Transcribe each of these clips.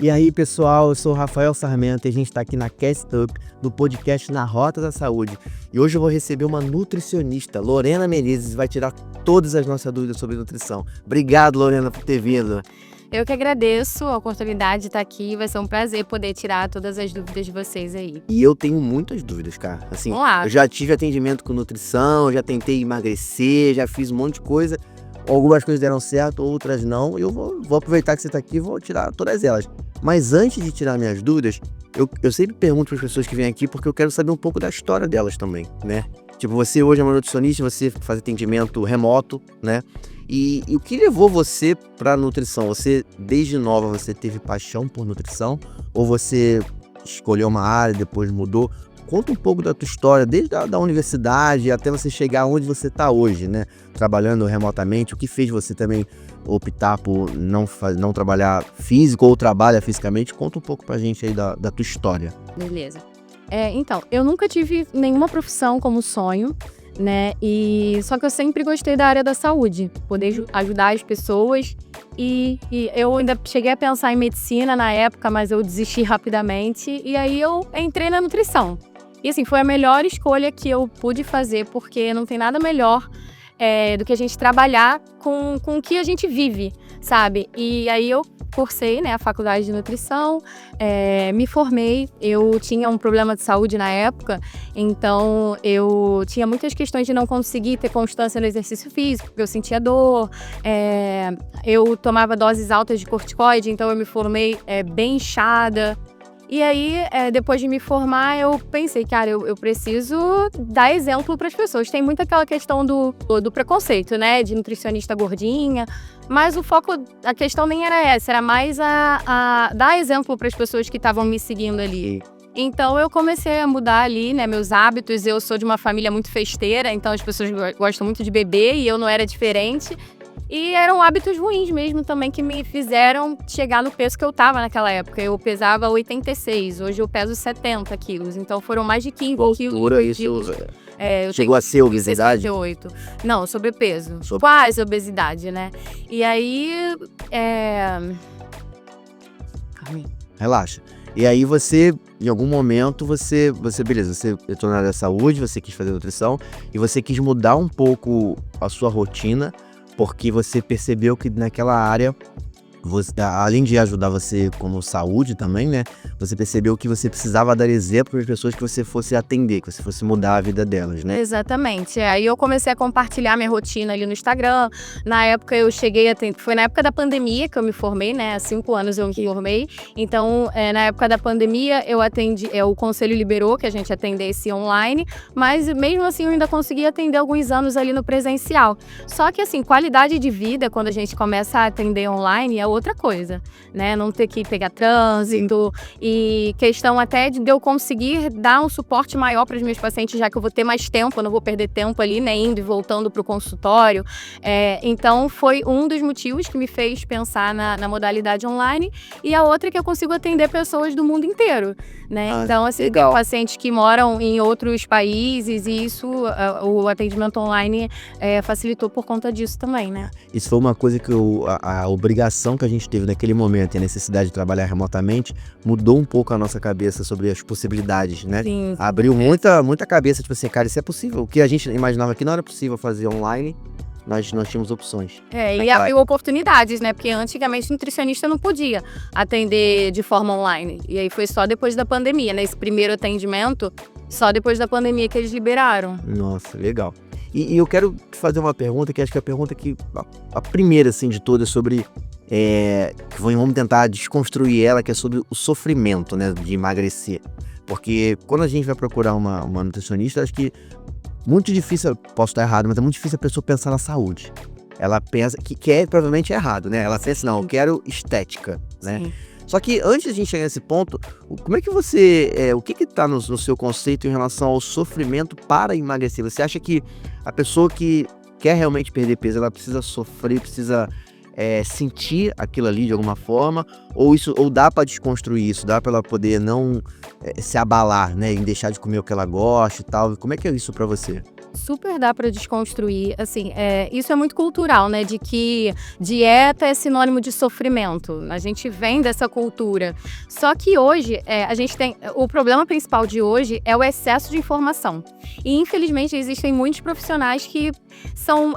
E aí, pessoal, eu sou o Rafael Sarmento e a gente está aqui na Cast Up, no podcast Na Rota da Saúde. E hoje eu vou receber uma nutricionista, Lorena Menezes, e vai tirar todas as nossas dúvidas sobre nutrição. Obrigado, Lorena, por ter vindo. Eu que agradeço a oportunidade de estar aqui, vai ser um prazer poder tirar todas as dúvidas de vocês aí. E eu tenho muitas dúvidas, cara. Assim, Vamos lá. eu já tive atendimento com nutrição, já tentei emagrecer, já fiz um monte de coisa. Algumas coisas deram certo, outras não. E eu vou aproveitar que você está aqui e vou tirar todas elas. Mas antes de tirar minhas dúvidas, eu sempre pergunto para as pessoas que vêm aqui porque eu quero saber um pouco da história delas também, né? Tipo, você hoje é uma nutricionista, você faz atendimento remoto, né? E o que levou você para nutrição? Você, desde nova, você teve paixão por nutrição? Ou você escolheu uma área e depois mudou? Conta um pouco da tua história, desde a universidade até você chegar onde você está hoje, né? Trabalhando remotamente, o que fez você também optar por não trabalhar físico ou trabalha fisicamente? Conta um pouco pra gente aí da tua história. Beleza. Então, eu nunca tive nenhuma profissão como sonho, né? Só que eu sempre gostei da área da saúde, poder ajudar as pessoas. E eu ainda cheguei a pensar em medicina na época, mas eu desisti rapidamente. E aí eu entrei na nutrição. E assim, foi a melhor escolha que eu pude fazer, porque não tem nada melhor do que a gente trabalhar com o que a gente vive, sabe? E aí eu cursei, né, a faculdade de nutrição, me formei. Eu tinha um problema de saúde na época, então eu tinha muitas questões de não conseguir ter constância no exercício físico, porque eu sentia dor, eu tomava doses altas de corticoide, então eu me formei bem inchada. E aí, depois de me formar, eu pensei, cara, eu preciso dar exemplo para as pessoas. Tem muito aquela questão do preconceito, né? De nutricionista gordinha. Mas a questão nem era essa. Era mais a dar exemplo para as pessoas que estavam me seguindo ali. Então, eu comecei a mudar ali, né, meus hábitos. Eu sou de uma família muito festeira, então as pessoas gostam muito de beber e eu não era diferente. E eram hábitos ruins mesmo também que me fizeram chegar no peso que eu tava naquela época. Eu pesava 86, hoje eu peso 70 quilos. Então foram mais de 15 quilos. Chegou a ser obesidade? 68. Não, sobrepeso. Quase obesidade, né? E aí... Relaxa. E aí você, em algum momento, beleza, você entrou na área da saúde, você quis fazer nutrição e você quis mudar um pouco a sua rotina, porque você percebeu que naquela área, além de ajudar você como saúde também, né? Você percebeu que você precisava dar exemplo para as pessoas que você fosse atender, que você fosse mudar a vida delas, né? Exatamente. Aí eu comecei a compartilhar minha rotina ali no Instagram. Na época eu foi na época da pandemia que eu me formei, né? Há 5 anos eu me formei. Então, na época da pandemia eu atendi, o conselho liberou que a gente atendesse online, mas mesmo assim eu ainda consegui atender alguns anos ali no presencial. Só que assim, qualidade de vida, quando a gente começa a atender online, é outra coisa, né? Não ter que pegar trânsito e questão até de eu conseguir dar um suporte maior para os meus pacientes, já que eu vou ter mais tempo, eu não vou perder tempo ali, né, indo e voltando para o consultório. Então, foi um dos motivos que me fez pensar na modalidade online, e a outra é que eu consigo atender pessoas do mundo inteiro, né? Então, assim, legal. Pacientes que moram em outros países, e isso, o atendimento online facilitou por conta disso também, né? Isso foi uma coisa que a obrigação que a gente teve naquele momento e a necessidade de trabalhar remotamente mudou um pouco a nossa cabeça sobre as possibilidades, né? Sim. Abriu muita cabeça, tipo assim, cara, isso é possível. O que a gente imaginava que não era possível fazer online, nós tínhamos opções. E abriu oportunidades, né? Porque antigamente nutricionista não podia atender de forma online. E aí foi só depois da pandemia, né? Esse primeiro atendimento, só depois da pandemia que eles liberaram. Nossa, legal. E eu quero te fazer uma pergunta, que acho que é a pergunta que... A primeira, assim, de todas, sobre... vamos tentar desconstruir ela, que é sobre o sofrimento, né? De emagrecer. Porque quando a gente vai procurar uma nutricionista, acho que muito difícil, posso estar errado, mas é muito difícil a pessoa pensar na saúde. Ela pensa que provavelmente é errado, né? Ela pensa, não, eu quero estética, né? Sim. Só que antes de a gente chegar nesse ponto, como é que você... o que tá no seu conceito em relação ao sofrimento para emagrecer? Você acha que a pessoa que quer realmente perder peso, ela precisa sofrer, precisa sentir aquilo ali de alguma forma? Ou dá para desconstruir isso? Dá para ela poder não se abalar, né? Em deixar de comer o que ela gosta e tal? Como é que é isso para você? Super dá para desconstruir, assim, isso é muito cultural, né, de que dieta é sinônimo de sofrimento, a gente vem dessa cultura. Só que hoje, a gente tem, o problema principal de hoje é o excesso de informação. E infelizmente existem muitos profissionais que são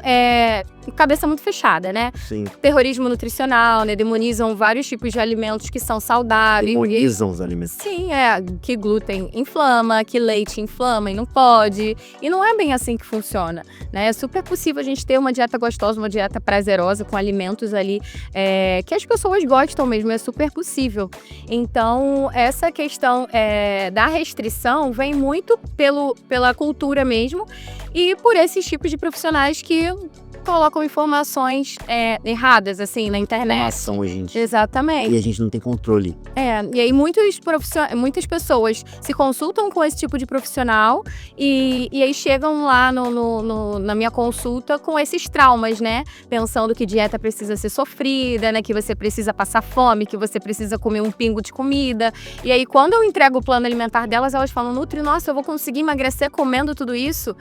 cabeça muito fechada, né? Sim. Terrorismo nutricional, né, demonizam vários tipos de alimentos que são saudáveis. Demonizam os alimentos. Sim, que glúten inflama, que leite inflama e não pode. E não é bem assim que funciona, né? É super possível a gente ter uma dieta gostosa, uma dieta prazerosa, com alimentos ali que as pessoas gostam mesmo, é super possível. Então, essa questão da restrição vem muito pela cultura mesmo e por esses tipos de profissionais que colocam informações erradas, assim, na internet. Informação hoje em dia. Exatamente. E a gente não tem controle. E aí muitas pessoas se consultam com esse tipo de profissional e aí chegam lá na minha consulta com esses traumas, né? Pensando que dieta precisa ser sofrida, né? Que você precisa passar fome, que você precisa comer um pingo de comida. E aí, quando eu entrego o plano alimentar delas, elas falam, Nutri, nossa, eu vou conseguir emagrecer comendo tudo isso?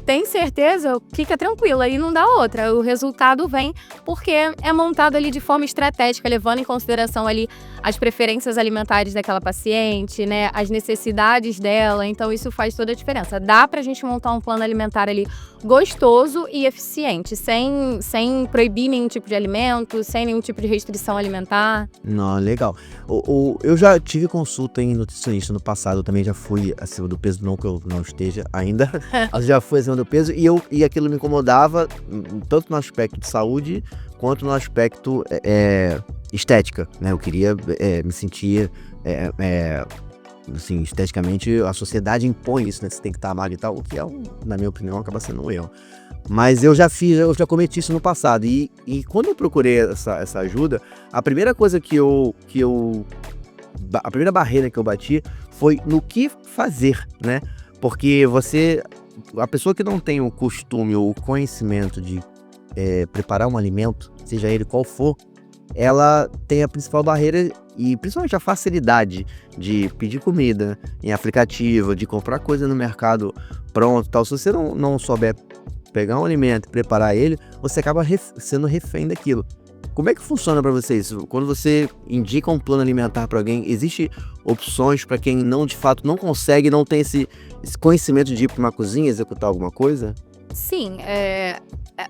Tem certeza? Fica tranquila, aí não dá outra. O resultado vem porque é montado ali de forma estratégica, levando em consideração ali as preferências alimentares daquela paciente, né, as necessidades dela. Então isso faz toda a diferença. Dá pra gente montar um plano alimentar ali gostoso e eficiente, sem proibir nenhum tipo de alimento, sem nenhum tipo de restrição alimentar. Não, legal. Eu já tive consulta em nutricionista no passado, eu também já fui acima do peso, não que eu não esteja ainda, mas já fui acima do peso e aquilo me incomodava, tanto no aspecto de saúde, quanto no aspecto estética, né? Eu queria me sentir, assim, esteticamente, a sociedade impõe isso, né? Você tem que estar magro e tal, o que na minha opinião, acaba sendo um erro. Mas eu já cometi isso no passado. E quando eu procurei essa ajuda, a primeira coisa a primeira barreira que eu bati foi no que fazer, né? Porque a pessoa que não tem o costume ou o conhecimento de preparar um alimento, seja ele qual for, ela tem a principal barreira e principalmente a facilidade de pedir comida em aplicativo, de comprar coisa no mercado pronto e tal. Se você não souber pegar um alimento e preparar ele, você acaba sendo refém daquilo. Como é que funciona para vocês? Quando você indica um plano alimentar para alguém, existe opções para quem de fato não consegue, não tem esse conhecimento de ir para uma cozinha executar alguma coisa? Sim,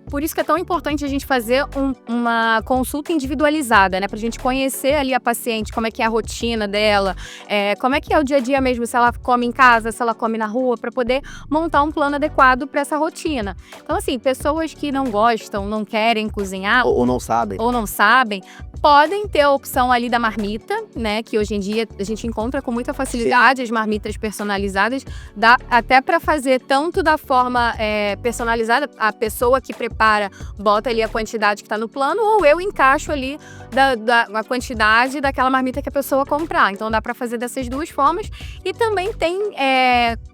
por isso que é tão importante a gente fazer uma consulta individualizada, né? Pra gente conhecer ali a paciente, como é que é a rotina dela, como é que é o dia a dia mesmo, se ela come em casa, se ela come na rua, pra poder montar um plano adequado pra essa rotina. Então, assim, pessoas que não gostam, não querem cozinhar... Ou não sabem. Ou não sabem, podem ter a opção ali da marmita, né? Que hoje em dia a gente encontra com muita facilidade as marmitas personalizadas. Dá até pra fazer tanto da forma personalizada, a pessoa que prepara, bota ali a quantidade que tá no plano, ou eu encaixo ali a quantidade daquela marmita que a pessoa comprar. Então dá pra fazer dessas duas formas. E também tem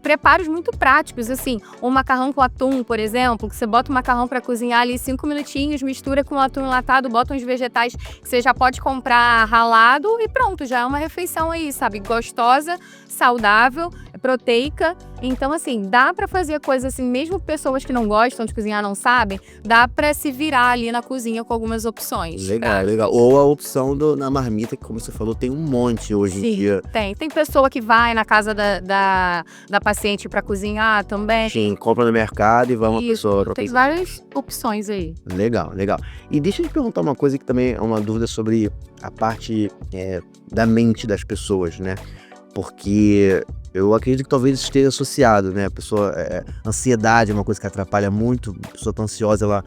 preparos muito práticos, assim, um macarrão com atum, por exemplo, que você bota o macarrão pra cozinhar ali 5 minutinhos, mistura com o atum enlatado, bota uns vegetais que você já pode comprar ralado e pronto, já é uma refeição aí, sabe? Gostosa, saudável, proteica. Então, assim, dá pra fazer coisas assim, mesmo pessoas que não gostam de cozinhar, não sabem, dá pra se virar ali na cozinha com algumas opções. Legal, legal. Ou a opção na marmita, que como você falou, tem um monte hoje em dia. Tem pessoa que vai na casa da paciente pra cozinhar também. Sim, compra no mercado e vai uma pessoa pra Tem cozinhar. várias opções aí. Legal, legal. E deixa eu te perguntar uma coisa que também é uma dúvida sobre a parte da mente das pessoas, né? Porque eu acredito que talvez isso esteja associado, né? A pessoa, ansiedade é uma coisa que atrapalha muito, a pessoa tá ansiosa, ela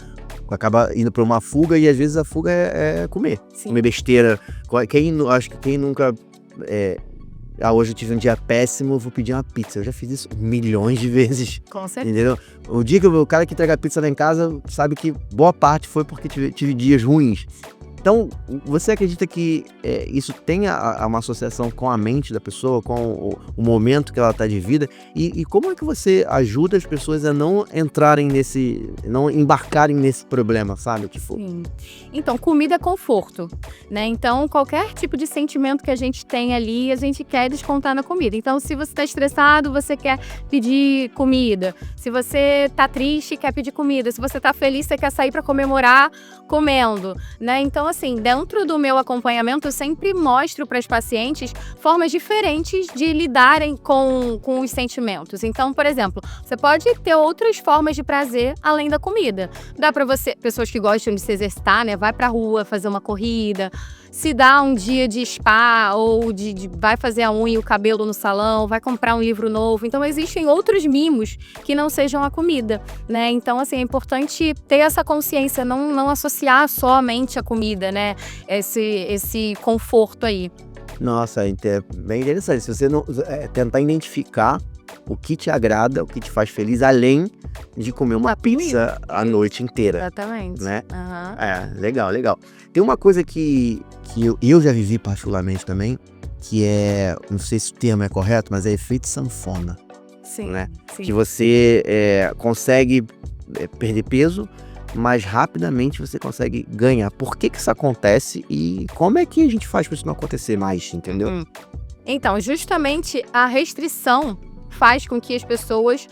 acaba indo pra uma fuga e às vezes a fuga é comer. Sim. Comer besteira. Acho que quem nunca... hoje eu tive um dia péssimo, eu vou pedir uma pizza. Eu já fiz isso milhões de vezes. Com certeza. Entendeu? O dia que o cara que entrega a pizza lá em casa sabe que boa parte foi porque tive dias ruins. Então, você acredita que isso tem uma associação com a mente da pessoa, com o momento que ela está de vida? E como é que você ajuda as pessoas a não entrarem não embarcarem nesse problema, sabe? Tipo, Sim. Então, comida é conforto, né? Então, qualquer tipo de sentimento que a gente tem ali, a gente quer descontar na comida. Então, se você está estressado, você quer pedir comida. Se você está triste, quer pedir comida. Se você está feliz, você quer sair para comemorar comendo, né? Então, assim, dentro do meu acompanhamento, eu sempre mostro para as pacientes formas diferentes de lidarem com os sentimentos. Então, por exemplo, você pode ter outras formas de prazer além da comida. Dá para você, pessoas que gostam de se exercitar, né? Vai pra rua fazer uma corrida, se dá um dia de spa ou vai fazer a unha e o cabelo no salão, vai comprar um livro novo. Então, existem outros mimos que não sejam a comida, né? Então, assim, é importante ter essa consciência, não associar somente a comida, né? Esse conforto aí. nossa, é bem interessante. Se você não tentar identificar o que te agrada, o que te faz feliz, além de comer uma pizza a noite inteira, Exatamente. né? Aham. Legal, legal. Tem uma coisa que eu já vivi particularmente também, que não sei se o termo é correto, mas é efeito sanfona, Sim, né? sim. Que você consegue perder peso, mas rapidamente você consegue ganhar. Por que isso acontece e como é que a gente faz para isso não acontecer mais, entendeu? Então, justamente a restrição faz com que as pessoas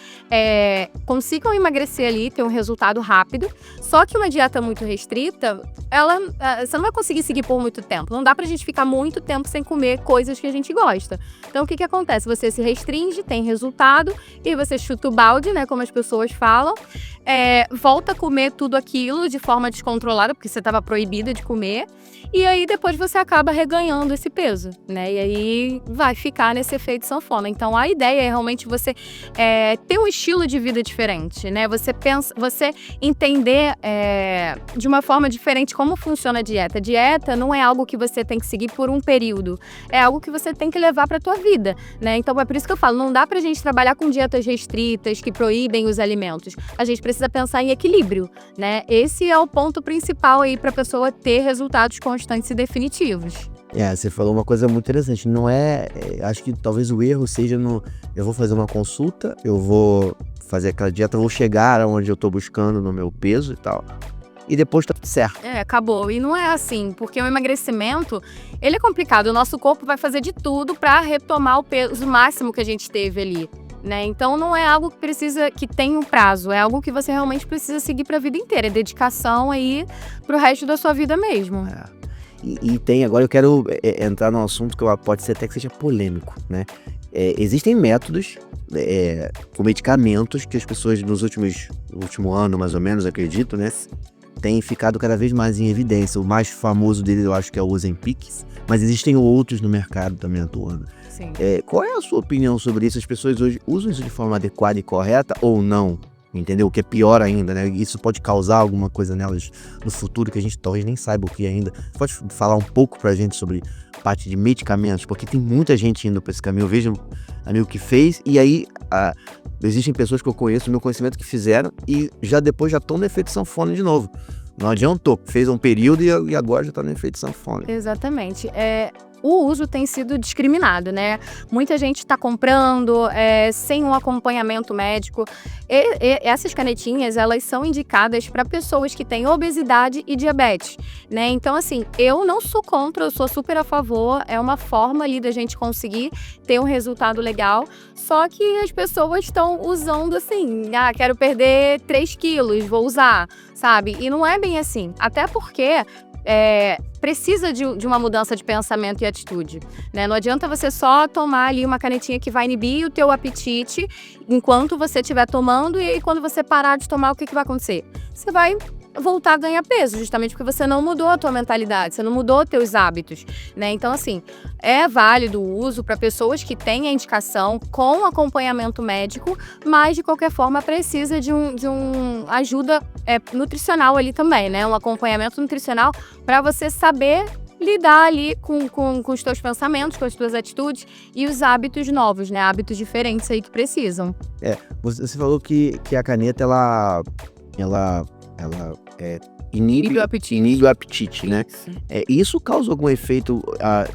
consigam emagrecer ali, ter um resultado rápido. Só que uma dieta muito restrita, você não vai conseguir seguir por muito tempo. Não dá pra gente ficar muito tempo sem comer coisas que a gente gosta. Então, o que acontece? Você se restringe, tem resultado, e você chuta o balde, né, como as pessoas falam, volta a comer tudo aquilo de forma descontrolada, porque você estava proibida de comer, e aí depois você acaba reganhando esse peso, né? E aí vai ficar nesse efeito sanfona. Então, a ideia é realmente você ter um estilo de vida diferente, né? Você entender de uma forma diferente como funciona a dieta. A dieta não é algo que você tem que seguir por um período, é algo que você tem que levar para a tua vida, né? Então, é por isso que eu falo, não dá pra gente trabalhar com dietas restritas que proíbem os alimentos. A gente precisa pensar em equilíbrio, né? Esse é o ponto principal aí para a pessoa ter resultados constantes e definitivos. Você falou uma coisa muito interessante. Não acho que talvez o erro seja eu vou fazer uma consulta, eu vou fazer aquela dieta, eu vou chegar onde eu tô buscando no meu peso e tal. E depois tá tudo certo. Acabou. E não é assim, porque o emagrecimento, ele é complicado. O nosso corpo vai fazer de tudo para retomar o peso máximo que a gente teve ali, né? Então não é algo que tem um prazo, é algo que você realmente precisa seguir para a vida inteira. É dedicação aí pro resto da sua vida mesmo. Agora eu quero entrar num assunto que pode ser até que seja polêmico, né? Existem métodos com medicamentos que as pessoas no último ano, mais ou menos, acredito, né? Têm ficado cada vez mais em evidência. O mais famoso deles eu acho que é o Ozempic, mas existem outros no mercado também atuando. Sim. Qual é a sua opinião sobre isso? As pessoas hoje usam isso de forma adequada e correta ou não? Entendeu? O que é pior ainda, né? Isso pode causar alguma coisa nelas no futuro que a gente talvez nem saiba o que ainda. Você pode falar um pouco pra gente sobre parte de medicamentos? Porque tem muita gente indo pra esse caminho. Eu vejo um amigo que fez e aí existem pessoas que eu conheço, no meu conhecimento, que fizeram e depois já estão no efeito sanfona de novo. Não adiantou, fez um período e agora já tá no efeito sanfona. Exatamente. O uso tem sido discriminado, né? Muita gente está comprando sem um acompanhamento médico. Essas canetinhas, elas são indicadas para pessoas que têm obesidade e diabetes, né? Então, assim, eu não sou contra, eu sou super a favor. É uma forma ali da gente conseguir ter um resultado legal. Só que as pessoas estão usando assim, quero perder 3 quilos, vou usar, sabe? E não é bem assim. Até porque precisa de uma mudança de pensamento e atitude, né? Não adianta você só tomar ali uma canetinha que vai inibir o teu apetite enquanto você estiver tomando e quando você parar de tomar, o que vai acontecer? Você vai voltar a ganhar peso, justamente porque você não mudou a tua mentalidade, você não mudou teus hábitos, né? Então, assim, é válido o uso para pessoas que têm a indicação com acompanhamento médico, mas de qualquer forma precisa de um ajuda nutricional ali também, né? Um acompanhamento nutricional para você saber lidar ali com os teus pensamentos, com as tuas atitudes e os hábitos novos, né? Hábitos diferentes aí que precisam. Você falou que a caneta, ela inibe o apetite, né? Isso. Isso causa algum efeito,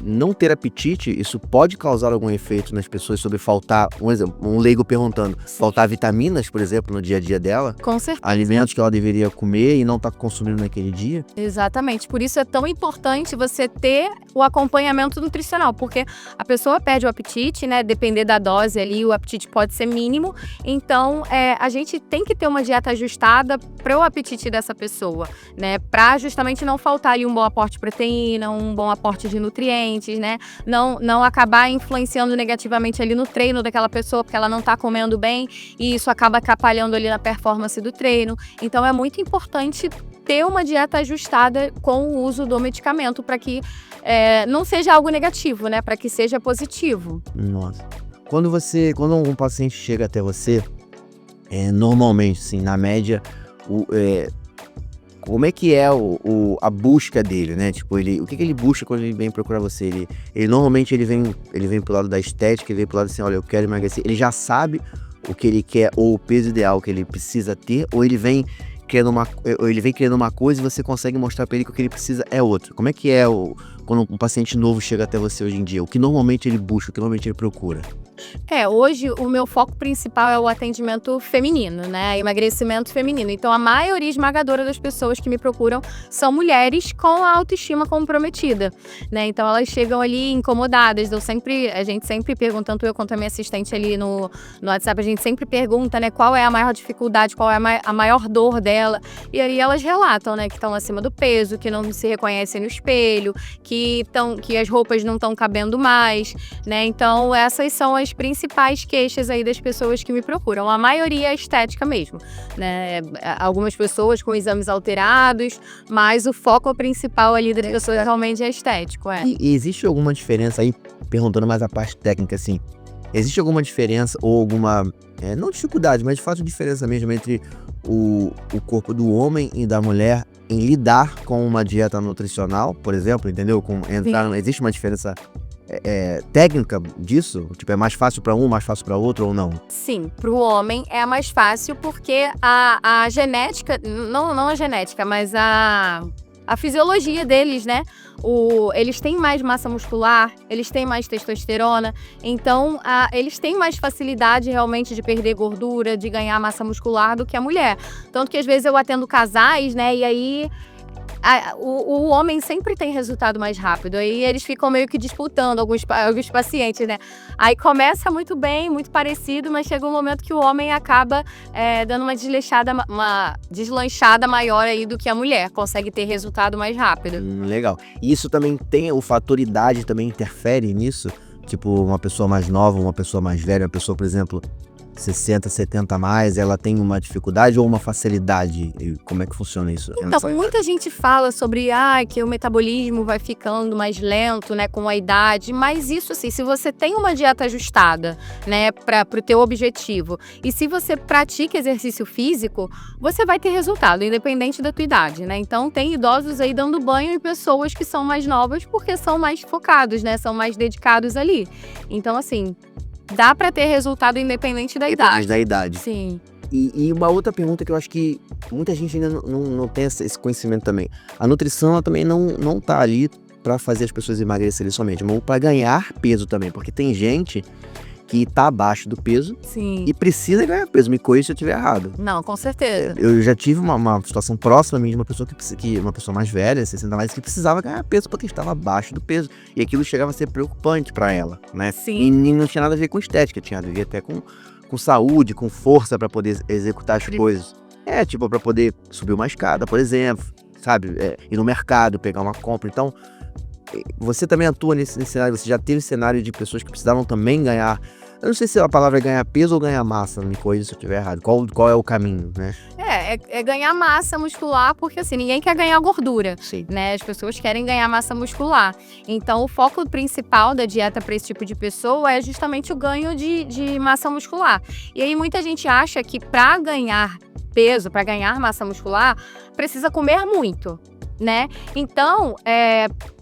não ter apetite, isso pode causar algum efeito nas pessoas sobre faltar, um exemplo, um leigo perguntando, faltar vitaminas, por exemplo, no dia a dia dela? Com certeza. Alimentos que ela deveria comer e não tá consumindo naquele dia? Exatamente. Por isso é tão importante você ter o acompanhamento nutricional, porque a pessoa perde o apetite, né? Depender da dose ali, o apetite pode ser mínimo. Então, a gente tem que ter uma dieta ajustada para o apetite dessa pessoa, né? Para justamente não faltar ali um bom aporte de proteína, um bom aporte de nutrientes, né? Não acabar influenciando negativamente ali no treino daquela pessoa, porque ela não tá comendo bem e isso acaba atrapalhando ali na performance do treino. Então, é muito importante ter uma dieta ajustada com o uso do medicamento para que não seja algo negativo, né? Para que seja positivo. Nossa. Quando um paciente chega até você, normalmente, assim, na média, como é que é a busca dele, né? Tipo, o que ele busca quando ele vem procurar você? Normalmente ele vem pro lado da estética, ele vem pro lado assim, olha, eu quero emagrecer. Ele já sabe o que ele quer ou o peso ideal que ele precisa ter, ou ele vem querendo uma coisa e você consegue mostrar pra ele que o que ele precisa é outro. Como é que quando um paciente novo chega até você hoje em dia? O que normalmente ele busca, o que normalmente ele procura? Hoje o meu foco principal é o atendimento feminino, né? Emagrecimento feminino. Então, a maioria esmagadora das pessoas que me procuram são mulheres com a autoestima comprometida, né? Então, elas chegam ali incomodadas. A gente sempre pergunta, tanto eu quanto a minha assistente ali no WhatsApp, a gente sempre pergunta, né? Qual é a maior dificuldade, qual é a maior dor dela. E aí elas relatam, né? Que estão acima do peso, que não se reconhecem no espelho, que as roupas não estão cabendo mais, né? Então, essas são as principais queixas aí das pessoas que me procuram. A maioria é estética mesmo, né? Algumas pessoas com exames alterados, mas o foco principal ali das pessoas realmente é estético, E existe alguma diferença aí, perguntando mais a parte técnica, assim, existe alguma diferença ou alguma, não dificuldade, mas de fato diferença mesmo entre o corpo do homem e da mulher em lidar com uma dieta nutricional, por exemplo, entendeu? Existe uma diferença técnica disso? Tipo, é mais fácil para um, mais fácil para outro ou não? Sim, para o homem é mais fácil porque a genética, não a genética, mas a fisiologia deles, né? Eles têm mais massa muscular, eles têm mais testosterona, então eles têm mais facilidade realmente de perder gordura, de ganhar massa muscular do que a mulher. Tanto que às vezes eu atendo casais, né? E aí o homem sempre tem resultado mais rápido. Aí eles ficam meio que disputando alguns pacientes, né? Aí começa muito bem, muito parecido, mas chega um momento que o homem acaba dando uma deslanchada maior aí do que a mulher. Consegue ter resultado mais rápido. Legal. E isso também tem, o fator idade também interfere nisso? Tipo, uma pessoa mais nova, uma pessoa mais velha, uma pessoa, por exemplo, 60, 70 a mais, ela tem uma dificuldade ou uma facilidade? E como é que funciona isso? Então, muita gente fala sobre que o metabolismo vai ficando mais lento, né, com a idade, mas isso assim, se você tem uma dieta ajustada, né, para o teu objetivo, e se você pratica exercício físico, você vai ter resultado, independente da tua idade, né? Então, tem idosos aí dando banho em pessoas que são mais novas porque são mais focados, né, são mais dedicados ali. Então, assim, dá para ter resultado independente da idade. Da idade. Sim. E uma outra pergunta que eu acho que muita gente ainda não tem esse conhecimento também. A nutrição, ela também não tá ali para fazer as pessoas emagrecerem somente, mas para ganhar peso também, porque tem gente que tá abaixo do peso. Sim. E precisa ganhar peso. Me corrija se eu estiver errado. Não, com certeza. Eu já tive uma situação próxima a mim de uma pessoa uma pessoa mais velha, 60 mais, que precisava ganhar peso porque estava abaixo do peso. E aquilo chegava a ser preocupante para ela, né? Sim. E não tinha nada a ver com estética, tinha a ver até com saúde, com força para poder executar as coisas. Tipo, para poder subir uma escada, por exemplo, sabe? Ir no mercado, pegar uma compra. Então, você também atua nesse cenário, você já teve cenário de pessoas que precisavam também ganhar. Eu não sei se a palavra é ganhar peso ou ganhar massa, me corrija se eu estiver errado. Qual é o caminho, né? É ganhar massa muscular, porque assim, ninguém quer ganhar gordura, Sim. né? As pessoas querem ganhar massa muscular. Então, o foco principal da dieta para esse tipo de pessoa é justamente o ganho de massa muscular. E aí, muita gente acha que para ganhar peso, para ganhar massa muscular, precisa comer muito, né? Então,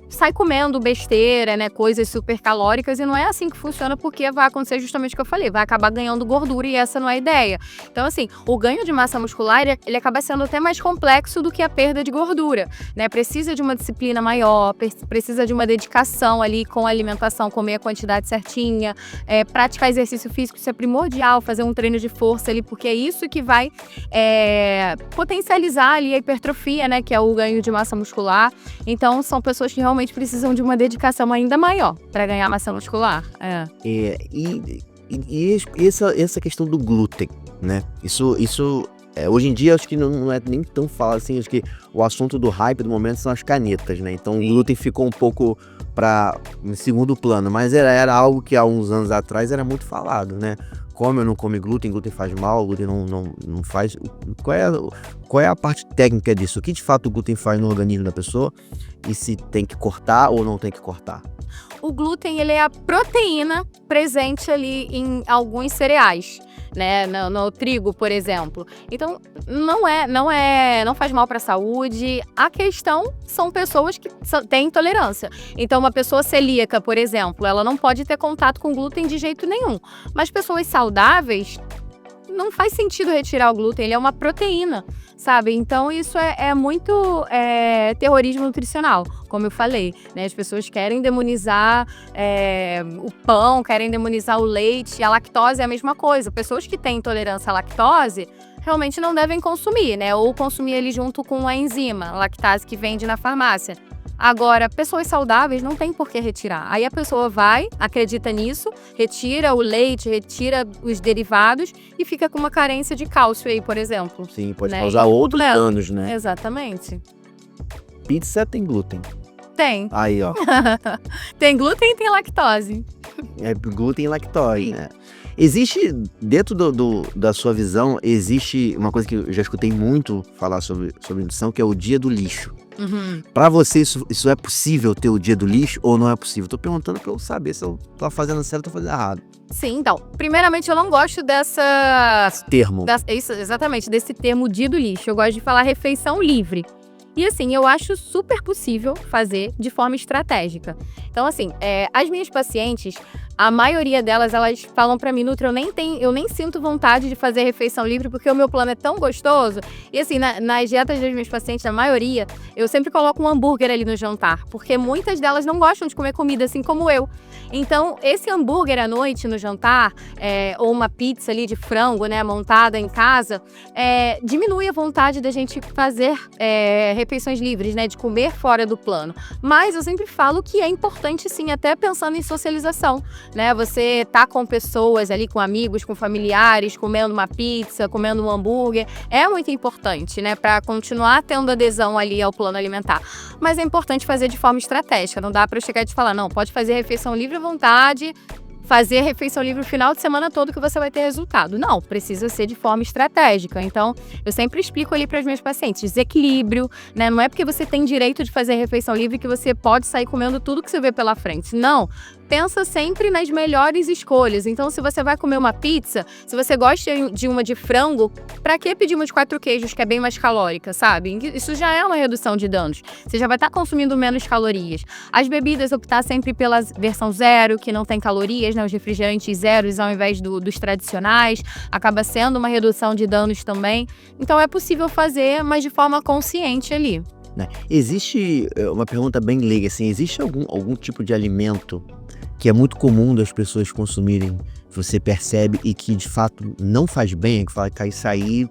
sai comendo besteira, né, coisas super calóricas, e não é assim que funciona, porque vai acontecer justamente o que eu falei, vai acabar ganhando gordura, e essa não é a ideia. Então, assim, o ganho de massa muscular, ele acaba sendo até mais complexo do que a perda de gordura, né? Precisa de uma disciplina maior, precisa de uma dedicação ali com a alimentação, comer a quantidade certinha, praticar exercício físico, isso é primordial, fazer um treino de força ali, porque é isso que vai potencializar ali a hipertrofia, né, que é o ganho de massa muscular. Então, são pessoas que realmente precisam de uma dedicação ainda maior para ganhar massa muscular. Essa questão do glúten, né? Isso hoje em dia acho que não é nem tão falado assim, acho que o assunto do hype do momento são as canetas, né? Então o glúten ficou um pouco em segundo plano, mas era algo que há uns anos atrás era muito falado, né? Come ou não come glúten faz mal, glúten não faz. Qual é a parte técnica disso? O que de fato o glúten faz no organismo da pessoa e se tem que cortar ou não tem que cortar? O glúten, ele é a proteína presente ali em alguns cereais, né, no trigo, por exemplo. Então, não faz mal para a saúde. A questão são pessoas que têm intolerância. Então, uma pessoa celíaca, por exemplo, ela não pode ter contato com glúten de jeito nenhum. Mas pessoas saudáveis, não faz sentido retirar o glúten, ele é uma proteína, sabe? Então isso é muito terrorismo nutricional, como eu falei, né? As pessoas querem demonizar o pão, querem demonizar o leite, a lactose é a mesma coisa. Pessoas que têm intolerância à lactose realmente não devem consumir, né? Ou consumir ele junto com a enzima, a lactase que vende na farmácia. Agora, pessoas saudáveis não tem por que retirar. Aí a pessoa vai, acredita nisso, retira o leite, retira os derivados e fica com uma carência de cálcio aí, por exemplo. Sim, pode causar outros danos, né? Exatamente. Pizza tem glúten. Tem. Aí, ó. Tem glúten e tem lactose. Glúten e lactose, né? Existe, dentro da sua visão, existe uma coisa que eu já escutei muito falar sobre nutrição, que é o dia do lixo. Uhum. Pra você, isso é possível ter o dia do lixo ou não é possível? Tô perguntando pra eu saber se eu tô fazendo certo ou tô fazendo errado. Sim, então, primeiramente eu não gosto Esse termo. exatamente, desse termo dia do lixo. Eu gosto de falar refeição livre. E assim, eu acho super possível fazer de forma estratégica. Então assim, as minhas pacientes, a maioria delas, elas falam pra mim, Nutri, eu nem sinto vontade de fazer refeição livre porque o meu plano é tão gostoso. E assim, nas dietas das minhas pacientes, na maioria, eu sempre coloco um hambúrguer ali no jantar, porque muitas delas não gostam de comer comida assim como eu. Então, esse hambúrguer à noite no jantar, ou uma pizza ali de frango, né, montada em casa, diminui a vontade da gente fazer refeições livres, né, de comer fora do plano. Mas eu sempre falo que é importante sim, até pensando em socialização, né, você tá com pessoas ali, com amigos, com familiares, comendo uma pizza, comendo um hambúrguer, é muito importante, né, para continuar tendo adesão ali ao plano alimentar. Mas é importante fazer de forma estratégica, não dá para eu chegar e te falar, não, pode fazer refeição livre à vontade, fazer refeição livre o final de semana todo que você vai ter resultado. Não, precisa ser de forma estratégica. Então, eu sempre explico ali para os meus pacientes, desequilíbrio, né? Não é porque você tem direito de fazer refeição livre que você pode sair comendo tudo que você vê pela frente. Não. Pensa sempre nas melhores escolhas. Então, se você vai comer uma pizza, se você gosta de uma de frango, pra que pedir uma de 4 queijos, que é bem mais calórica, sabe? Isso já é uma redução de danos. Você já vai estar consumindo menos calorias. As bebidas, optar sempre pela versão zero, que não tem calorias, né? Os refrigerantes zeros ao invés dos tradicionais. Acaba sendo uma redução de danos também. Então, é possível fazer, mas de forma consciente ali. Né? Existe uma pergunta bem leiga, assim, existe algum tipo de alimento que é muito comum das pessoas consumirem, você percebe e que de fato não faz bem, que fala que isso aí,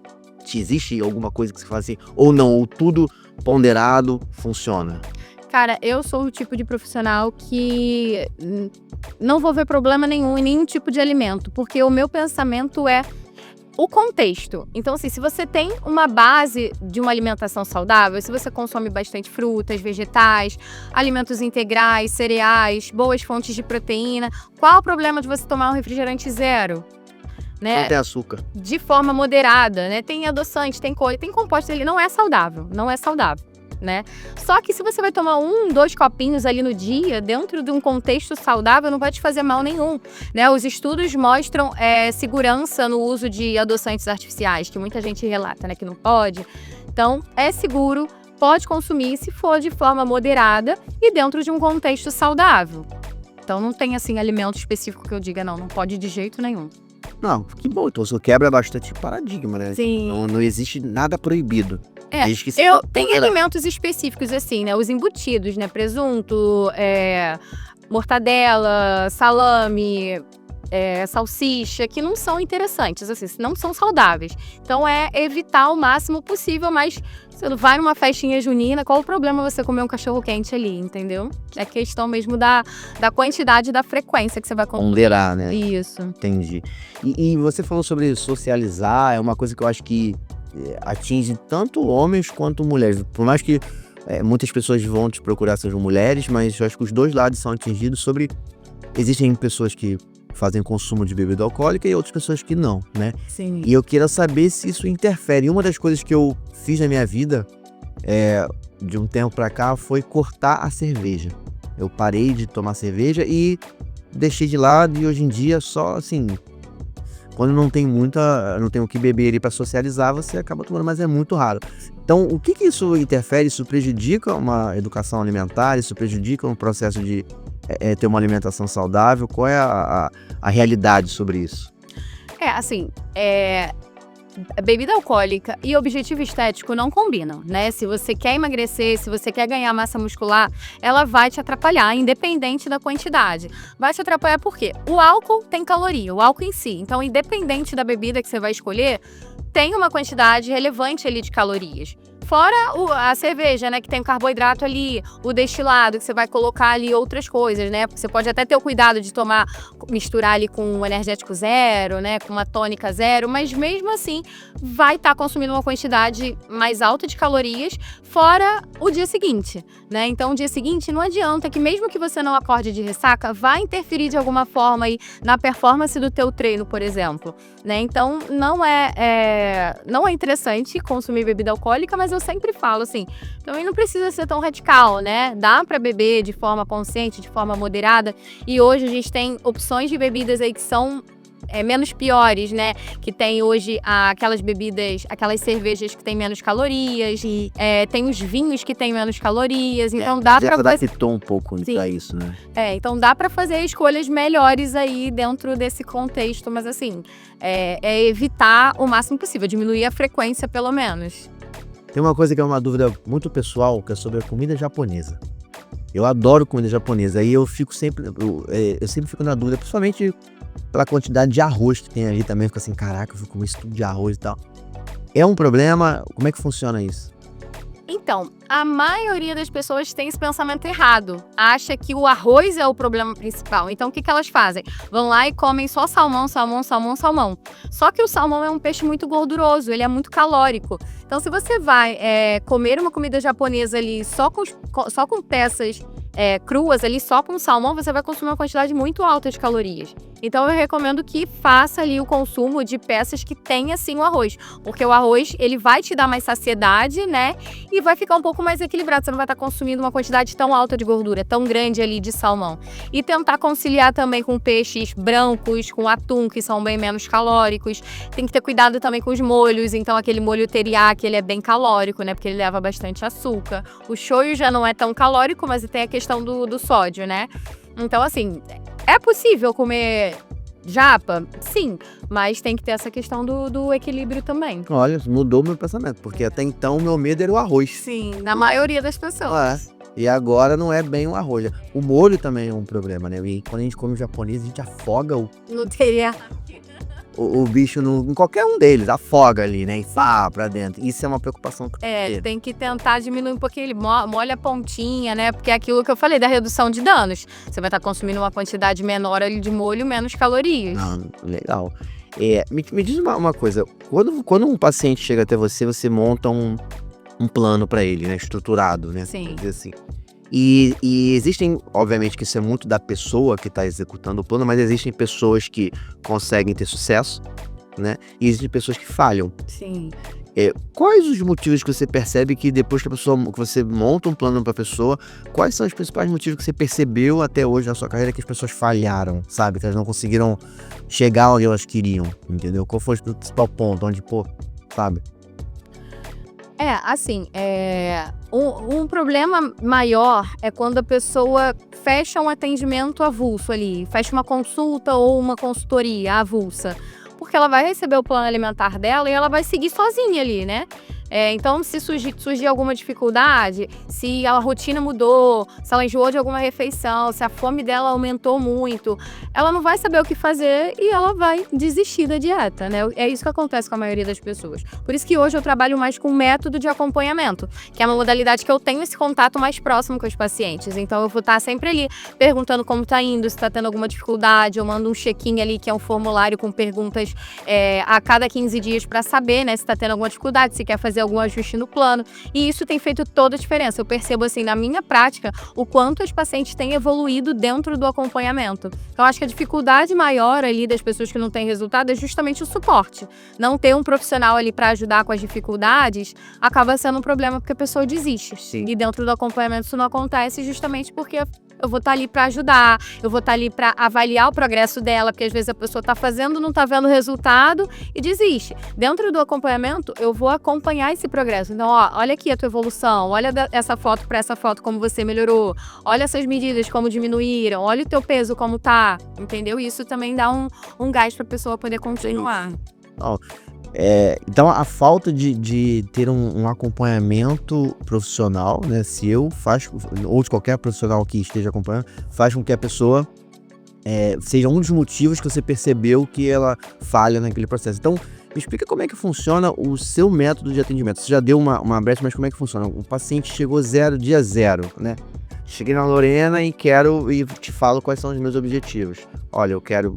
existe alguma coisa que você fala assim, ou não, ou tudo ponderado funciona? Cara, eu sou o tipo de profissional que não vou ver problema nenhum em nenhum tipo de alimento, porque o meu pensamento é o contexto. Então, assim, se você tem uma base de uma alimentação saudável, se você consome bastante frutas, vegetais, alimentos integrais, cereais, boas fontes de proteína, qual o problema de você tomar um refrigerante zero? Né? Não tem açúcar. De forma moderada, né? Tem adoçante, tem coisa, tem composto ali, não é saudável, não é saudável. Né? Só que se você vai tomar 2 copinhos ali no dia, dentro de um contexto saudável, não vai te fazer mal nenhum, né? Os estudos mostram segurança no uso de adoçantes artificiais, que muita gente relata, né, que não pode. Então, é seguro pode consumir se for de forma moderada e dentro de um contexto saudável. Então não tem assim alimento específico que eu diga não pode de jeito nenhum. Não, que bom, então você quebra bastante paradigma, né? Sim. Não existe nada proibido. Desde que Tem alimentos específicos assim, né? Os embutidos, né? Presunto, mortadela, salame, salsicha, que não são interessantes, assim, não são saudáveis. Então é evitar o máximo possível, mas você vai numa festinha junina, qual o problema você comer um cachorro quente ali, entendeu? É questão mesmo da quantidade e da frequência que você vai comer. ponderar, né? Isso. Entendi. E você falou sobre socializar, é uma coisa que eu acho que atinge tanto homens quanto mulheres. Por mais que muitas pessoas vão te procurar sejam mulheres, mas eu acho que os dois lados são atingidos existem pessoas que fazem consumo de bebida alcoólica e outras pessoas que não, né? Sim. E eu queria saber se isso interfere. E uma das coisas que eu fiz na minha vida, de um tempo pra cá, foi cortar a cerveja. Eu parei de tomar cerveja e deixei de lado, e hoje em dia só assim, quando não tem o que beber ali pra socializar, você acaba tomando, mas é muito raro. Então, o que isso interfere? Isso prejudica uma educação alimentar? Isso prejudica um processo de ter uma alimentação saudável? Qual é a realidade sobre isso? Bebida alcoólica e objetivo estético não combinam, né? Se você quer emagrecer, se você quer ganhar massa muscular, ela vai te atrapalhar, independente da quantidade. Vai te atrapalhar por quê? O álcool tem caloria, o álcool em si. Então, independente da bebida que você vai escolher, tem uma quantidade relevante ali de calorias. Fora a cerveja, né, que tem o carboidrato ali, o destilado, que você vai colocar ali outras coisas, né? Porque você pode até ter o cuidado de misturar ali com um energético zero, né, com uma tônica zero, mas mesmo assim vai estar consumindo uma quantidade mais alta de calorias, fora o dia seguinte, né? Então o dia seguinte não adianta que mesmo que você não acorde de ressaca, vai interferir de alguma forma aí na performance do teu treino, por exemplo, né? Então não é interessante consumir bebida alcoólica, mas eu sempre falo assim, também não precisa ser tão radical, né? Dá pra beber de forma consciente, de forma moderada, e hoje a gente tem opções de bebidas aí que são menos piores, né? Que tem hoje aquelas bebidas, aquelas cervejas que tem menos calorias, tem os vinhos que tem menos calorias, então dá pra adaptou um pouco pra isso, né? Então dá pra fazer escolhas melhores aí dentro desse contexto, mas assim, evitar o máximo possível, diminuir a frequência pelo menos. Tem uma coisa que é uma dúvida muito pessoal, que é sobre a comida japonesa. Eu adoro comida japonesa, e eu sempre fico na dúvida, principalmente pela quantidade de arroz que tem ali também. Fico assim, caraca, eu vou comer isso tudo de arroz e tal. É um problema? Como é que funciona isso? Então, a maioria das pessoas tem esse pensamento errado. Acha que o arroz é o problema principal. Então, o que elas fazem? Vão lá e comem só salmão, salmão, salmão, salmão. Só que o salmão é um peixe muito gorduroso, ele é muito calórico. Então, se você vai comer uma comida japonesa ali só com peças cruas ali, só com salmão, você vai consumir uma quantidade muito alta de calorias. Então eu recomendo que faça ali o consumo de peças que tenha sim o arroz, porque o arroz ele vai te dar mais saciedade, né? E vai ficar um pouco mais equilibrado, você não vai estar consumindo uma quantidade tão alta de gordura, tão grande ali de salmão. E tentar conciliar também com peixes brancos, com atum, que são bem menos calóricos. Tem que ter cuidado também com os molhos, então aquele molho teriyaki, ele é bem calórico, né? Porque ele leva bastante açúcar. O shoyu já não é tão calórico, mas tem a questão do sódio, né? Então, assim, é possível comer japa? Sim, mas tem que ter essa questão do equilíbrio também. Olha, mudou meu pensamento, porque até então o meu medo era o arroz. Sim, na maioria das pessoas. E agora não é bem o arroz. O molho também é um problema, né? E quando a gente come o japonês, a gente afoga No teriyaki. o bicho em qualquer um deles, afoga ali, né? E pá, pra dentro. Isso é uma preocupação. Tem que tentar diminuir um pouquinho, ele molha a pontinha, né? Porque é aquilo que eu falei da redução de danos. Você vai estar consumindo uma quantidade menor ali de molho, menos calorias. Não, legal. Me diz uma coisa, quando um paciente chega até você, você monta um plano pra ele, né? Estruturado, né? Sim. Vamos dizer assim. E existem, obviamente que isso é muito da pessoa que está executando o plano, mas existem pessoas que conseguem ter sucesso, né? E existem pessoas que falham. Sim. Quais os motivos que você percebe que depois que você monta um plano para a pessoa, quais são os principais motivos que você percebeu até hoje na sua carreira que as pessoas falharam, sabe? Que elas não conseguiram chegar onde elas queriam, entendeu? Qual foi o principal ponto onde, sabe? Assim, um problema maior é quando a pessoa fecha um atendimento avulso ali, fecha uma consulta ou uma consultoria avulsa, porque ela vai receber o plano alimentar dela e ela vai seguir sozinha ali, né? Então, se surgir alguma dificuldade, se a rotina mudou, se ela enjoou de alguma refeição, se a fome dela aumentou muito, ela não vai saber o que fazer e ela vai desistir da dieta, né? É isso que acontece com a maioria das pessoas. Por isso que hoje eu trabalho mais com método de acompanhamento, que é uma modalidade que eu tenho esse contato mais próximo com os pacientes. Então, eu vou estar sempre ali perguntando como tá indo, se tá tendo alguma dificuldade, eu mando um check-in ali, que é um formulário com perguntas a cada 15 dias para saber, né, se tá tendo alguma dificuldade, se quer fazer algum ajuste no plano, e isso tem feito toda a diferença. Eu percebo, assim, na minha prática, o quanto os pacientes têm evoluído dentro do acompanhamento. Então, acho que a dificuldade maior ali das pessoas que não têm resultado é justamente o suporte. Não ter um profissional ali para ajudar com as dificuldades acaba sendo um problema porque a pessoa desiste. Sim. E dentro do acompanhamento isso não acontece justamente porque eu vou estar ali para ajudar, eu vou estar ali para avaliar o progresso dela, porque às vezes a pessoa está fazendo, não está vendo o resultado e desiste. Dentro do acompanhamento, eu vou acompanhar esse progresso. Então, olha aqui a tua evolução, olha essa foto para essa foto como você melhorou, olha essas medidas como diminuíram, olha o teu peso como tá, entendeu? Isso também dá um gás para a pessoa poder continuar. Então, a falta de ter um acompanhamento profissional, né, ou de qualquer profissional que esteja acompanhando, faz com que a pessoa seja um dos motivos que você percebeu que ela falha naquele processo. Então, me explica como é que funciona o seu método de atendimento. Você já deu uma brecha, mas como é que funciona? O paciente chegou dia zero, né? Cheguei na Lorena e te falo quais são os meus objetivos. Olha, eu quero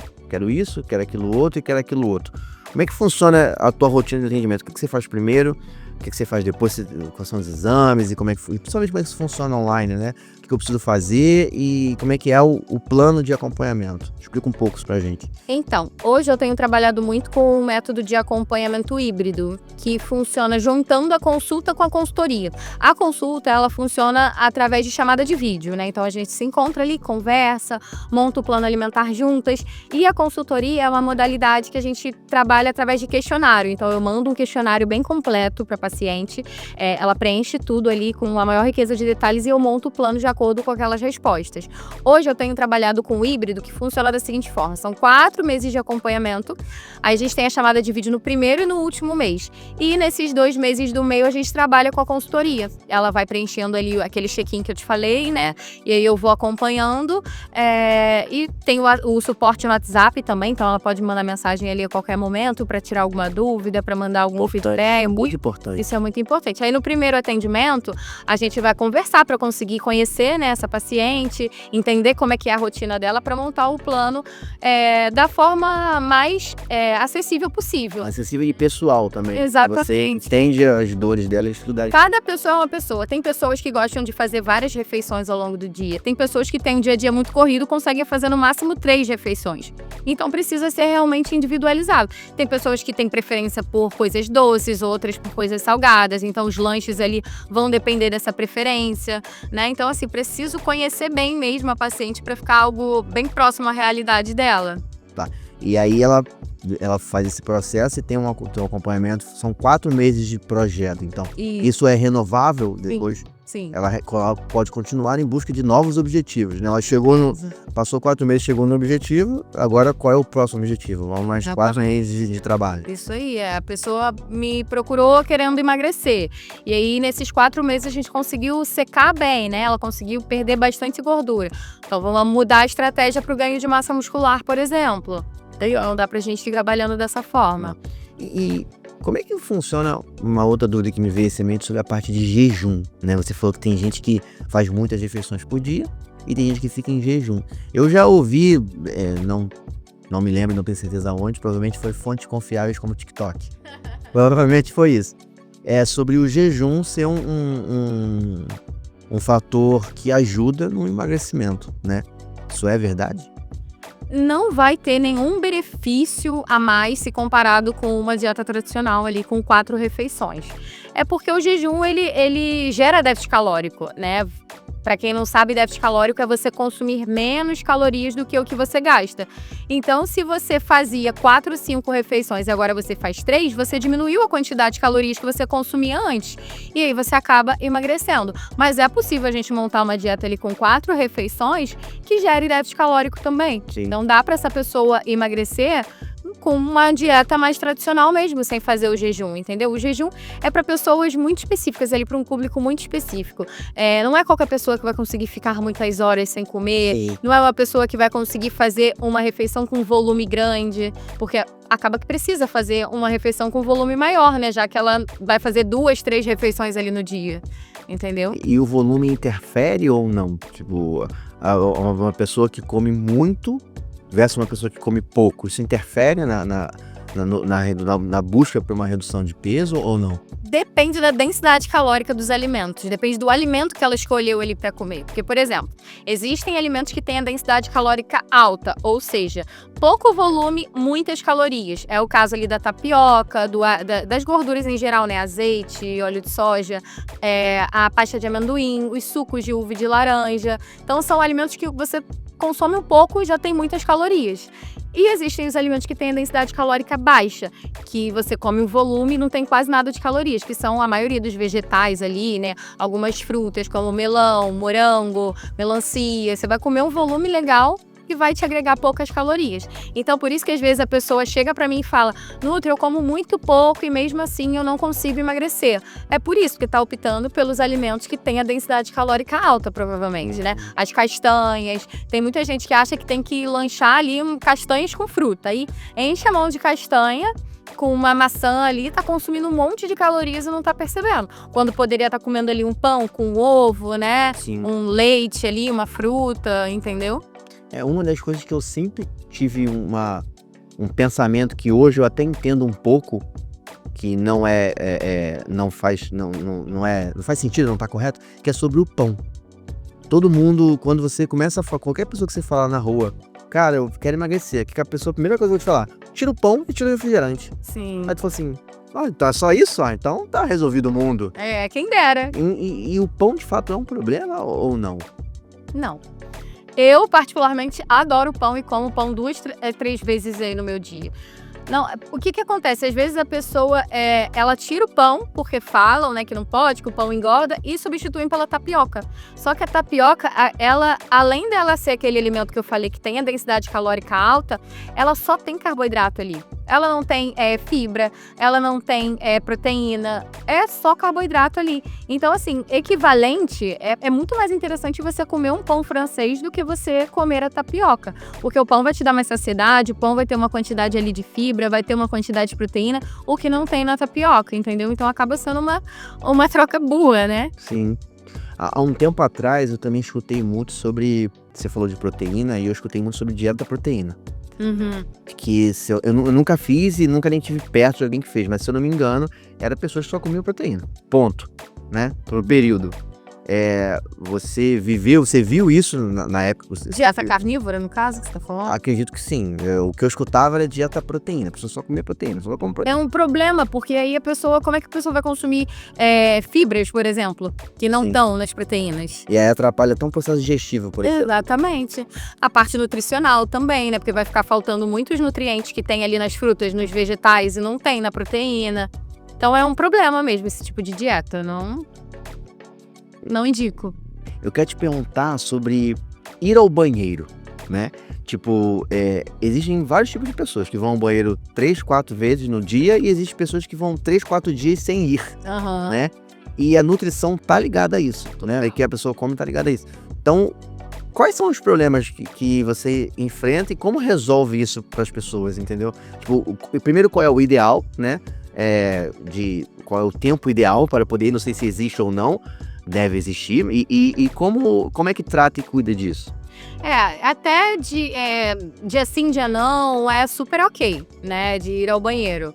isso, quero aquilo outro e quero aquilo outro. Como é que funciona a tua rotina de atendimento? O que você faz primeiro? O que você faz depois? Quais são os exames? E principalmente como é que isso funciona online, né? O que eu preciso fazer e como é que é o plano de acompanhamento? Explica um pouco isso pra gente. Então, hoje eu tenho trabalhado muito com o método de acompanhamento híbrido, que funciona juntando a consulta com a consultoria. A consulta, ela funciona através de chamada de vídeo, né? Então, a gente se encontra ali, conversa, monta o plano alimentar juntas. E a consultoria é uma modalidade que a gente trabalha através de questionário. Então, eu mando um questionário bem completo para a paciente, ela preenche tudo ali com a maior riqueza de detalhes e eu monto o plano de acordo com aquelas respostas. Hoje eu tenho trabalhado com o híbrido, que funciona da seguinte forma: são 4 meses de acompanhamento, aí a gente tem a chamada de vídeo no primeiro e no último mês. E nesses 2 meses do meio a gente trabalha com a consultoria. Ela vai preenchendo ali aquele check-in que eu te falei, né? E aí eu vou acompanhando, e tem o suporte no WhatsApp também, então ela pode mandar mensagem ali a qualquer momento para tirar alguma dúvida, para mandar algum feedback. Muito importante. Isso é muito importante. Aí no primeiro atendimento, a gente vai conversar para conseguir conhecer, né, essa paciente, entender como é que é a rotina dela para montar o plano da forma mais acessível possível. Acessível e pessoal também. Exatamente. Você entende as dores dela e estudar. Cada pessoa é uma pessoa. Tem pessoas que gostam de fazer várias refeições ao longo do dia. Tem pessoas que têm um dia a dia muito corrido, conseguem fazer no máximo 3 refeições. Então precisa ser realmente individualizado. Tem pessoas que têm preferência por coisas doces, outras por coisas salgadas. Então os lanches ali vão depender dessa preferência, né? Então, assim, preciso conhecer bem mesmo a paciente para ficar algo bem próximo à realidade dela. Tá. E aí ela faz esse processo e tem um acompanhamento. São 4 meses de projeto, então. Isso é renovável depois? Sim. Ela pode continuar em busca de novos objetivos, né? Ela passou 4 meses, chegou no objetivo, agora qual é o próximo objetivo? Vamos mais 4 meses de trabalho. Isso aí, a pessoa me procurou querendo emagrecer. E aí, nesses 4 meses, a gente conseguiu secar bem, né? Ela conseguiu perder bastante gordura. Então, vamos mudar a estratégia para o ganho de massa muscular, por exemplo. Não dá pra gente ir trabalhando dessa forma. E como é que funciona, uma outra dúvida que me veio em mente sobre a parte de jejum, né? Você falou que tem gente que faz muitas refeições por dia e tem gente que fica em jejum. Eu já ouvi, não me lembro, não tenho certeza onde, provavelmente foi fontes confiáveis como TikTok. Provavelmente foi isso. Sobre o jejum ser um fator que ajuda no emagrecimento, né? Isso é verdade? Não vai ter nenhum benefício a mais se comparado com uma dieta tradicional ali com 4 refeições. É porque o jejum, ele gera déficit calórico, né? Para quem não sabe, déficit calórico é você consumir menos calorias do que o que você gasta. Então, se você fazia 4, 5 refeições e agora você faz 3, você diminuiu a quantidade de calorias que você consumia antes. E aí você acaba emagrecendo. Mas é possível a gente montar uma dieta ali com 4 refeições que gere déficit calórico também. Sim. Então, dá para essa pessoa emagrecer com uma dieta mais tradicional mesmo, sem fazer o jejum, entendeu? O jejum é para pessoas muito específicas, ali para um público muito específico. Não é qualquer pessoa que vai conseguir ficar muitas horas sem comer, Sim. não é uma pessoa que vai conseguir fazer uma refeição com volume grande, porque acaba que precisa fazer uma refeição com volume maior, né? Já que ela vai fazer 2, 3 refeições ali no dia, entendeu? E o volume interfere ou não? Tipo, uma pessoa que come muito versus uma pessoa que come pouco, isso interfere na busca por uma redução de peso ou não? Depende da densidade calórica dos alimentos, depende do alimento que ela escolheu ali para comer. Porque, por exemplo, existem alimentos que têm a densidade calórica alta, ou seja, pouco volume, muitas calorias. É o caso ali da tapioca, das gorduras em geral, né? Azeite, óleo de soja, a pasta de amendoim, os sucos de uva e de laranja. Então, são alimentos que você consome um pouco e já tem muitas calorias. E existem os alimentos que têm a densidade calórica baixa, que você come um volume e não tem quase nada de calorias, que são a maioria dos vegetais ali, né? Algumas frutas como melão, morango, melancia. Você vai comer um volume legal que vai te agregar poucas calorias. Então, por isso que às vezes a pessoa chega pra mim e fala: Nutri, eu como muito pouco e mesmo assim eu não consigo emagrecer. É por isso que tá optando pelos alimentos que têm a densidade calórica alta, provavelmente, né? As castanhas. Tem muita gente que acha que tem que lanchar ali castanhas com fruta. Aí enche a mão de castanha com uma maçã ali, tá consumindo um monte de calorias e não tá percebendo. Quando poderia estar comendo ali um pão com ovo, né? Sim. Um leite ali, uma fruta, entendeu? É uma das coisas que eu sempre tive um pensamento que hoje eu até entendo um pouco, que não faz sentido, não tá correto, que é sobre o pão. Todo mundo, quando você começa a falar, qualquer pessoa que você falar na rua, cara, eu quero emagrecer, que a pessoa, a primeira coisa que eu vou te falar, tira o pão e tira o refrigerante. Sim. Aí tu fala assim, tá só isso? Então tá resolvido o mundo. Quem dera. E o pão de fato é um problema ou não? Não. Eu, particularmente, adoro pão e como pão 2, 3 vezes aí no meu dia. Não, o que acontece? Às vezes a pessoa, ela tira o pão, porque falam, né, que não pode, que o pão engorda, e substituem pela tapioca. Só que a tapioca, ela, além dela ser aquele alimento que eu falei que tem a densidade calórica alta, ela só tem carboidrato ali. Ela não tem fibra, ela não tem proteína, é só carboidrato ali. Então, assim, equivalente, é muito mais interessante você comer um pão francês do que você comer a tapioca. Porque o pão vai te dar mais saciedade, o pão vai ter uma quantidade ali de fibra, vai ter uma quantidade de proteína, o que não tem na tapioca, entendeu? Então acaba sendo uma troca boa, né? Sim. Há um tempo atrás eu também escutei muito sobre, você falou de proteína, e eu escutei muito sobre dieta da proteína. Uhum. Que eu nunca fiz e nunca nem tive perto de alguém que fez, mas se eu não me engano, era pessoas que só comiam proteína. Ponto. Né? Por um período. Você viu isso na época? Dieta carnívora, no caso, que você tá falando? Acredito que sim. O que eu escutava era dieta proteína. A pessoa só comia proteína, só come proteína. É um problema, porque aí como é que a pessoa vai consumir fibras, por exemplo, que não estão nas proteínas? E aí atrapalha até um processo digestivo, por exemplo. Exatamente. A parte nutricional também, né? Porque vai ficar faltando muitos nutrientes que tem ali nas frutas, nos vegetais e não tem na proteína. Então é um problema mesmo esse tipo de dieta, não indico. Eu quero te perguntar sobre ir ao banheiro, né? Tipo, existem vários tipos de pessoas que vão ao banheiro 3, 4 vezes no dia e existem pessoas que vão 3, 4 dias sem ir, né? E a nutrição tá ligada a isso, né? E que a pessoa come tá ligada a isso. Então, quais são os problemas que você enfrenta e como resolve isso para as pessoas, entendeu? Tipo, primeiro, qual é o ideal, né? Qual é o tempo ideal para poder ir, não sei se existe ou não, deve existir, e como é que trata e cuida disso? Até dia sim, dia não, é super ok, né, de ir ao banheiro.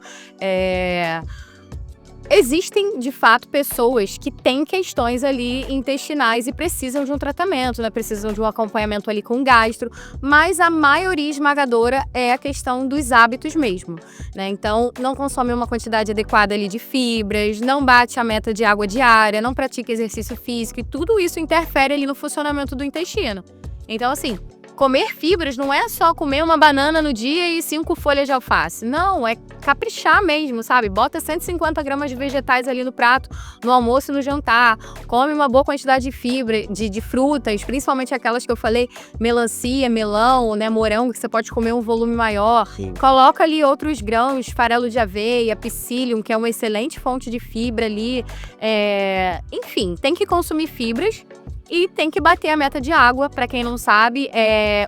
existem, de fato, pessoas que têm questões ali intestinais e precisam de um tratamento, né? Precisam de um acompanhamento ali com gastro, mas a maioria esmagadora é a questão dos hábitos mesmo, né? Então, não consome uma quantidade adequada ali de fibras, não bate a meta de água diária, não pratica exercício físico e tudo isso interfere ali no funcionamento do intestino. Então, assim, comer fibras não é só comer uma banana no dia e 5 folhas de alface. Não, é caprichar mesmo, sabe? Bota 150 gramas de vegetais ali no prato, no almoço e no jantar. Come uma boa quantidade de fibra, de frutas, principalmente aquelas que eu falei, melancia, melão, né, morango, que você pode comer um volume maior. Sim. Coloca ali outros grãos, farelo de aveia, psyllium, que é uma excelente fonte de fibra ali. Enfim, tem que consumir fibras. E tem que bater a meta de água. Para quem não sabe,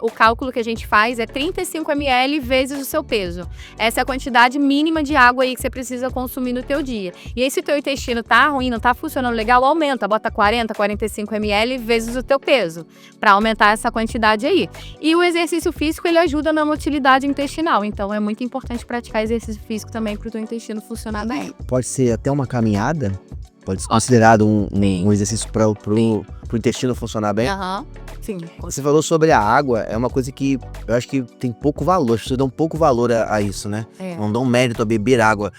o cálculo que a gente faz é 35 ml vezes o seu peso. Essa é a quantidade mínima de água aí que você precisa consumir no teu dia. E aí, se o teu intestino tá ruim, não tá funcionando legal, aumenta. Bota 40, 45 ml vezes o teu peso, para aumentar essa quantidade aí. E o exercício físico, ele ajuda na motilidade intestinal. Então, é muito importante praticar exercício físico também para o teu intestino funcionar bem. Pode ser até uma caminhada? Pode ser considerado um exercício para pro intestino funcionar bem? Aham, sim. Você falou sobre a água, é uma coisa que eu acho que tem pouco valor, as pessoas dão pouco valor a isso, né? Não dão mérito a beber água.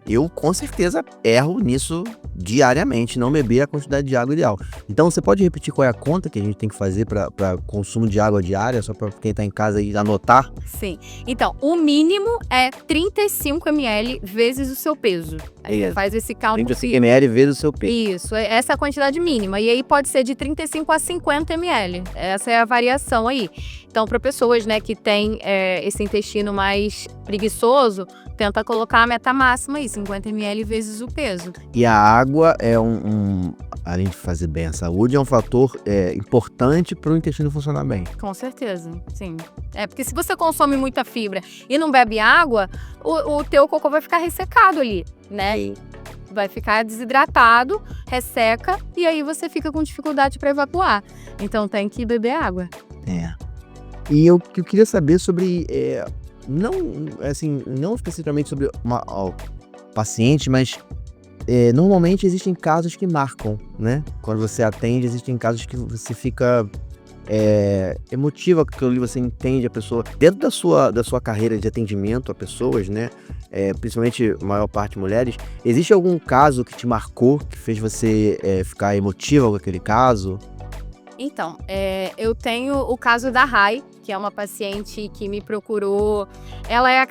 Eu, com certeza, erro nisso diariamente, não beber a quantidade de água ideal. Então, você pode repetir qual é a conta que a gente tem que fazer para consumo de água diária, só para quem está em casa aí anotar? Sim. Então, o mínimo é 35 ml vezes o seu peso. Aí você faz esse cálculo. 35 ml vezes o seu peso. Isso, essa é a quantidade mínima. E aí pode ser de 35 a 50 ml. Essa é a variação aí. Então, para pessoas, né, que têm esse intestino mais preguiçoso, tenta colocar a meta máxima aí, 50 ml vezes o peso. E a água é além de fazer bem à saúde, é um fator importante para o intestino funcionar bem. Com certeza, sim. Porque se você consome muita fibra e não bebe água, o teu cocô vai ficar ressecado ali, né? Sim. Vai ficar desidratado, resseca, e aí você fica com dificuldade para evacuar. Então tem que beber água. E eu queria saber sobre, não especificamente sobre uma paciente, mas normalmente existem casos que marcam, né? Quando você atende, existem casos que você fica emotiva com aquilo ali, você entende a pessoa. Dentro da sua carreira de atendimento a pessoas, né? Principalmente a maior parte mulheres, existe algum caso que te marcou, que fez você ficar emotiva com aquele caso? Então, eu tenho o caso da Rai, que é uma paciente que me procurou. Ela é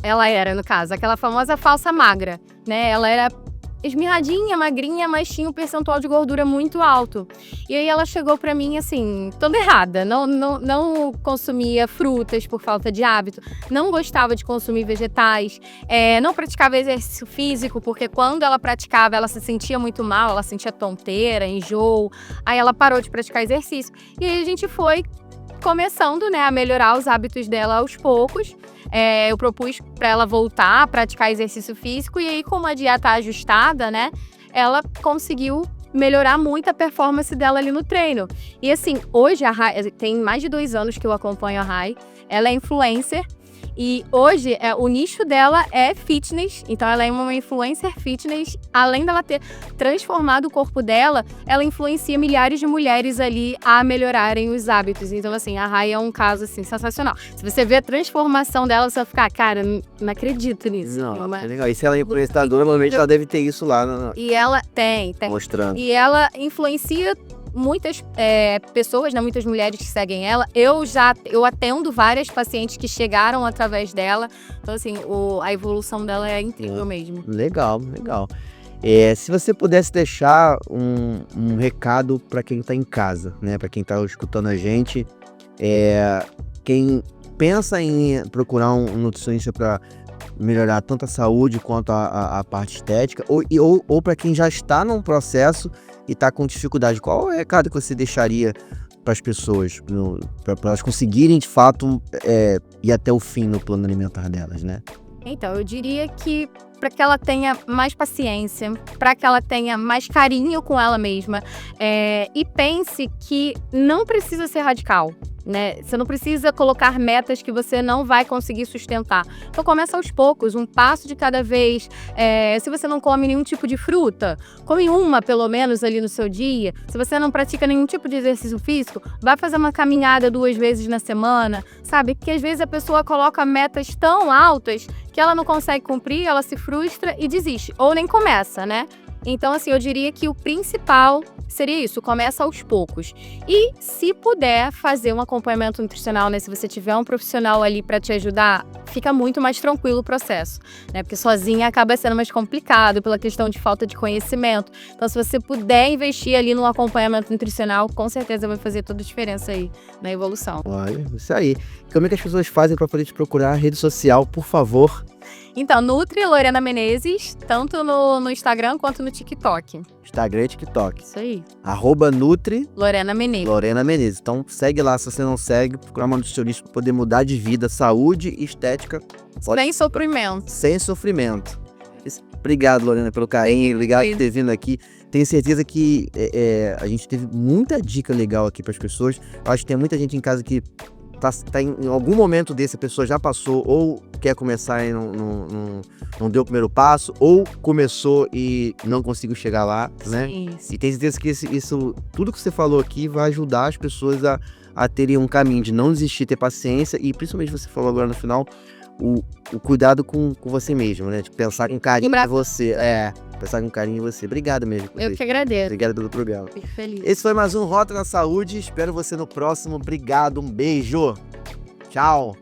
ela era, no caso, aquela famosa falsa magra, né? Ela era esmirradinha, magrinha, mas tinha um percentual de gordura muito alto. E aí ela chegou pra mim, assim, toda errada. Não consumia frutas por falta de hábito, não gostava de consumir vegetais, não praticava exercício físico, porque quando ela praticava, ela se sentia muito mal, ela sentia tonteira, enjoo. Aí ela parou de praticar exercício. E aí a gente foi começando, né, a melhorar os hábitos dela aos poucos. Eu propus para ela voltar a praticar exercício físico e aí, como a dieta ajustada, né, ela conseguiu melhorar muito a performance dela ali no treino. E assim, hoje a Rai, tem mais de 2 anos que eu acompanho a Rai, ela é influencer. E hoje, o nicho dela é fitness, então ela é uma influencer fitness. Além dela ter transformado o corpo dela, ela influencia milhares de mulheres ali a melhorarem os hábitos. Então, assim, a Rai é um caso, assim, sensacional. Se você vê a transformação dela, você vai ficar, cara, não acredito nisso. Não, é legal. E se ela é influenciadora, normalmente ela deve ter isso lá. E ela tem. Mostrando. E ela influencia muitas pessoas, né, muitas mulheres que seguem ela. Eu atendo várias pacientes que chegaram através dela. Então, assim, a evolução dela é incrível mesmo. Legal. Se você pudesse deixar um recado para quem está em casa, né, para quem está escutando a gente, quem pensa em procurar um nutricionista para melhorar tanto a saúde quanto a parte estética, ou para quem já está num processo e está com dificuldade, qual é o recado que você deixaria para as pessoas, para elas conseguirem de fato ir até o fim no plano alimentar delas, né? Então, eu diria que para que ela tenha mais paciência, para que ela tenha mais carinho com ela mesma, e pense que não precisa ser radical. né? Você não precisa colocar metas que você não vai conseguir sustentar. Então começa aos poucos, um passo de cada vez. Se você não come nenhum tipo de fruta, come uma pelo menos ali no seu dia. Se você não pratica nenhum tipo de exercício físico, vai fazer uma caminhada 2 vezes na semana, sabe? Porque às vezes a pessoa coloca metas tão altas que ela não consegue cumprir, ela se frustra e desiste, ou nem começa, né? Então, assim, eu diria que o principal seria isso, começa aos poucos. E, se puder, fazer um acompanhamento nutricional, né? Se você tiver um profissional ali para te ajudar, fica muito mais tranquilo o processo, né? Porque sozinha acaba sendo mais complicado pela questão de falta de conhecimento. Então, se você puder investir ali no acompanhamento nutricional, com certeza vai fazer toda a diferença aí na evolução. Olha, isso aí. Como é que as pessoas fazem para poder te procurar? Rede social, por favor. Então, Nutri Lorena Menezes, tanto no Instagram quanto no TikTok. Instagram e TikTok. Isso aí. @Nutri Lorena Menezes. Lorena Menezes. Então segue lá, se você não segue, procurar uma nutricionista para poder mudar de vida, saúde e estética. Sem sofrimento. Sem sofrimento. Obrigado, Lorena, pelo carinho. Obrigado por ter vindo aqui. Tenho certeza que a gente teve muita dica legal aqui para as pessoas. Eu acho que tem muita gente em casa que tá em algum momento desse, a pessoa já passou ou quer começar e não deu o primeiro passo, ou começou e não conseguiu chegar lá, né? Sim. E tenho certeza que isso, tudo que você falou aqui vai ajudar as pessoas a terem um caminho de não desistir, ter paciência e principalmente você falou agora no final, o cuidado com você mesmo, né? De pensar com carinho em você. Pensar com carinho em você. Obrigado mesmo. Eu que agradeço. Obrigado pelo programa. Fico feliz. Esse foi mais um Rota na Saúde. Espero você no próximo. Obrigado, um beijo. Tchau.